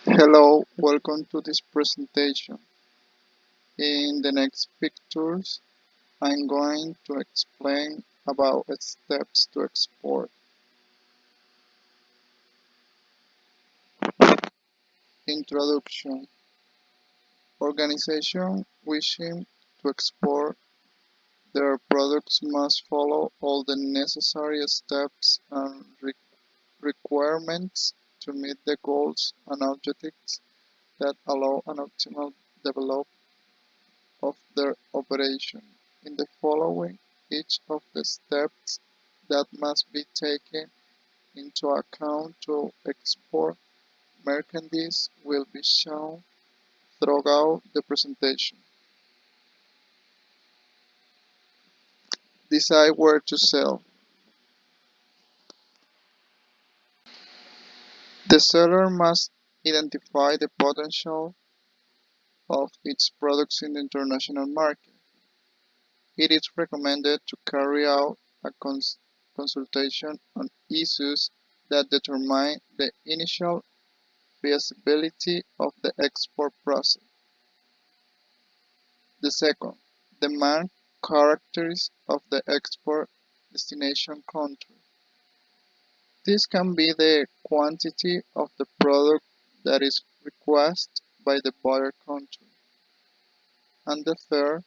Hello, welcome to this presentation. In the next pictures, I'm going to explain about steps to export. Introduction. Organization wishing to export their products must follow all the necessary steps and requirements to meet the goals and objectives that allow an optimal development of their operation. In the following, each of the steps that must be taken into account to export merchandise will be shown throughout the presentation. Decide where to sell. The seller must identify the potential of its products in the international market. It is recommended to carry out a consultation on issues that determine the initial feasibility of the export process. The second, the main characteristics of the export destination country. This can be the quantity of the product that is requested by the buyer country. And the third,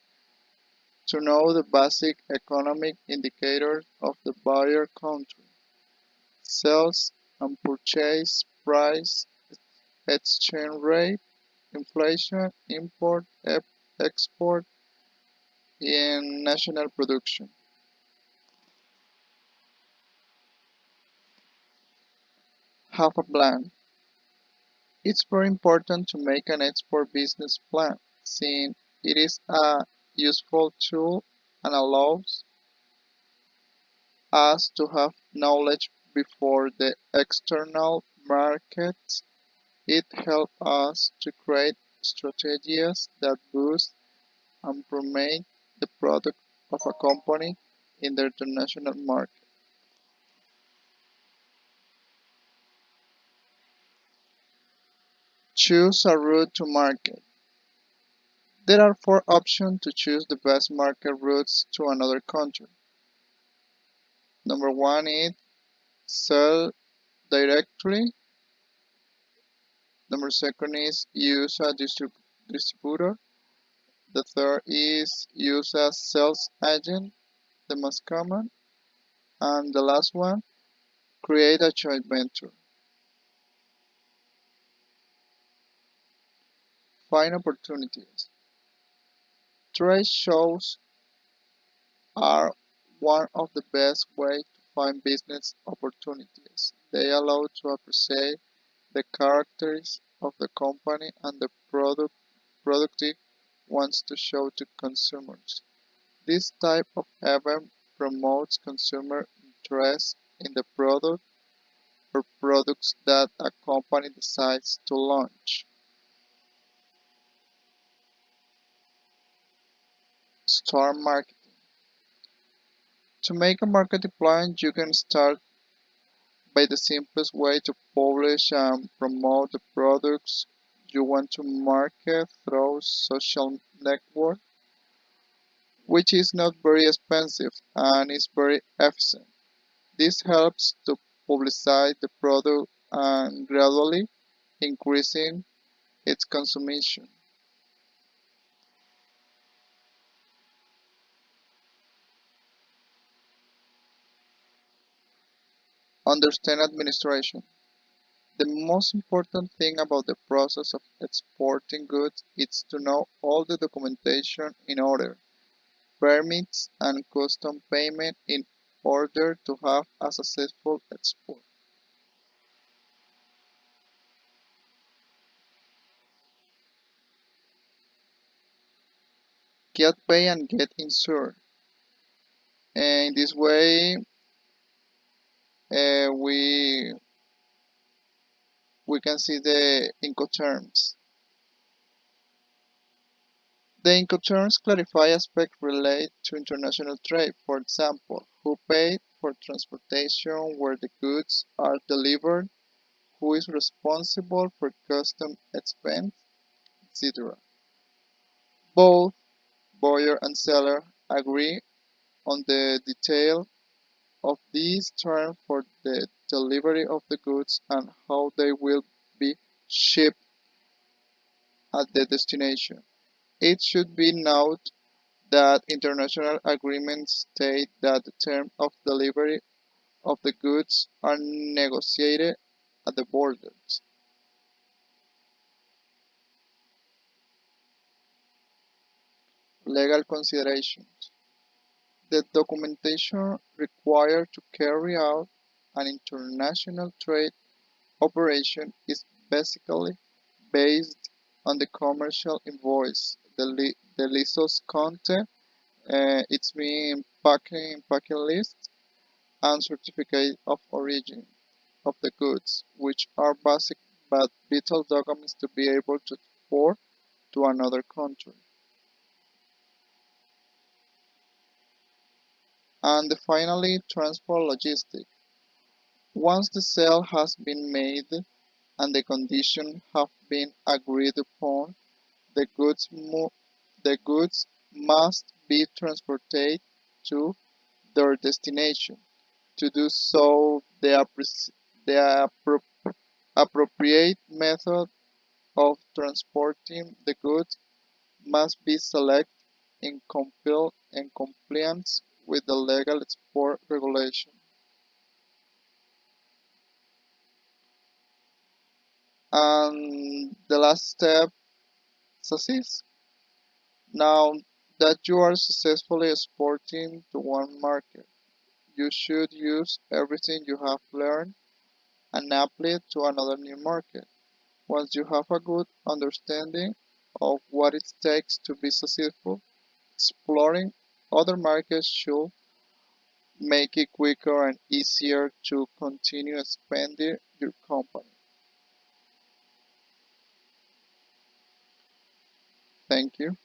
to know the basic economic indicators of the buyer country: sales and purchase price, exchange rate, inflation, import, export, and national production. Have a plan. It's very important to make an export business plan, since it is a useful tool and allows us to have knowledge before the external markets. It helps us to create strategies that boost and promote the product of a company in the international market. Choose a route to market. There are four options to choose the best market routes to another country. Number one is sell directly. Number second is use a distributor. The third is use a sales agent, the most common. And the last one, create a joint venture. Find opportunities. Trade shows are one of the best ways to find business opportunities. They allow to appreciate the characteristics of the company and the product it wants to show to consumers. This type of event promotes consumer interest in the product or products that a company decides to launch. Start marketing. To make a marketing plan, you can start by the simplest way to publish and promote the products you want to market through social network, which is not very expensive and is very efficient. This helps to publicize the product and gradually increasing its consumption. Understand administration. The most important thing about the process of exporting goods is to know all the documentation in order, permits and custom payment in order to have a successful export. Get paid and get insured. And in this way, uh, we we can see the Incoterms. The Incoterms clarify aspects related to international trade. For example, who paid for transportation, where the goods are delivered, who is responsible for custom expense, etc. Both buyer and seller agree on the detail of these terms for the delivery of the goods and how they will be shipped at the destination. It should be noted that international agreements state that the terms of delivery of the goods are negotiated at the borders. Legal considerations. The documentation required to carry out an international trade operation is basically based on the commercial invoice, the license content, its mean packing list, and certificate of origin of the goods, which are basic but vital documents to be able to export to another country. And finally, transport logistics. Once the sale has been made and the conditions have been agreed upon, the the goods must be transported to their destination. To do so, the appropriate method of transporting the goods must be selected in compliance with the legal export regulation. And the last step, success. Now that you are successfully exporting to one market, you should use everything you have learned and apply it to another new market. Once you have a good understanding of what it takes to be successful, exploring other markets should make it quicker and easier to continue expanding your company. Thank you.